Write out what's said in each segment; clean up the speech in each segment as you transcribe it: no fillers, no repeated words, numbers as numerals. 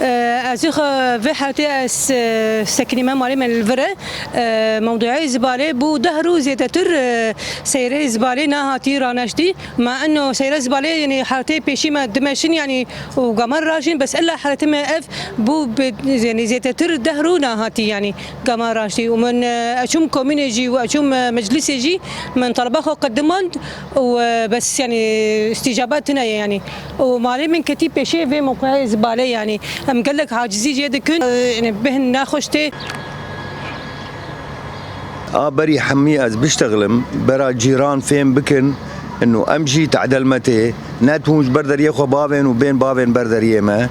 ازخ في حالتي سكني ما مالي من الفرع موضوعي زباله بو دهرو زيتتر سيري زباله نهاتي رانشتي مع انه سيري زباله يعني حالتي بيشي ما دمشن يعني وقمر راجين بس الا حالتي ما اف بو يعني زيتتر دهرو نهاتي يعني قمر راشتي ومن اشوم كومينيجي واشوم مجلس يجي من طلبه قدمت وبس يعني استجاباتنا يعني ومالي من كتيب بيشي في موقع زباله يعني هم قال لك عاجزي جدكن يعني بهن ناخشتي بري حمي از بشتغلم برا جيران فين بكن انه امشي تعدلمتي ناتوش بردريه خو بابين وبين بابين بردريه ما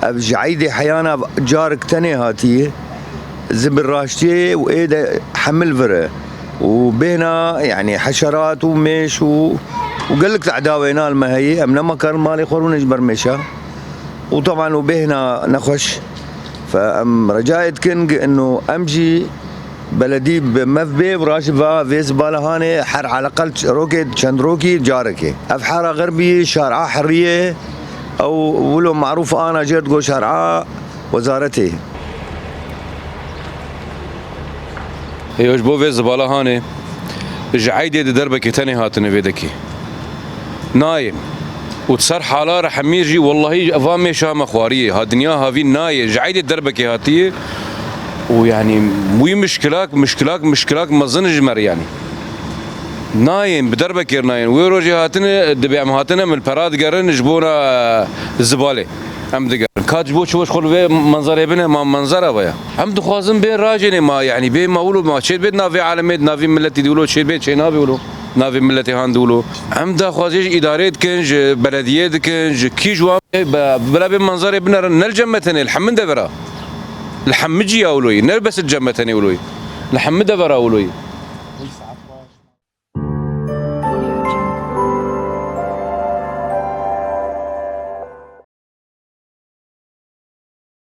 جعيدي حيانا جارك تاني هاتي زبر راشتي وايده حمل فرا وبينا يعني حشرات ومش وقال لك تعداوينا المهي امنا مكر مالي خورون اجبر مشا وطبعا وبهنا نخش فام رجاء كنج انه امجي بلدي بمفبي وراشفا في زباله هاني حر على الاقل روكي شندروكي جاركي افحاره غربي شارعه حريه او ولو معروف انا جيت جو شارعه وزارتي هيوش بو في زباله هاني جعيدي دربك تاني هاتني فيدكي نايم وتصر حالا رح ميجي والله افامي شام خواريه ها دنيا هافي ناي جعيدي دربك هاتيه ويعني وي مشكلاك ما ظنج مر يعني نايم بدربك نايم ويروجي هاتنا دبي ام هاتنا من البراد قرن جبونا الزباله ام دقر كاتجبو شوش خلوه منظر ابنه ما منظره ويا هم دخوازن بين راجني ما يعني بين ما ولو ما شيء بيت نافي عالميت نافي ملتي دولو شيء بيت شيء نافي ولو نافي ملتي هان دولو هم دا خوازيج ادارات كنج بلديه كنج كي جوا بلا بين منظر ابنه نلجمتني الحمد برا الحمجي اولوي نلبس الجمتني اولوي الحمد برا اولوي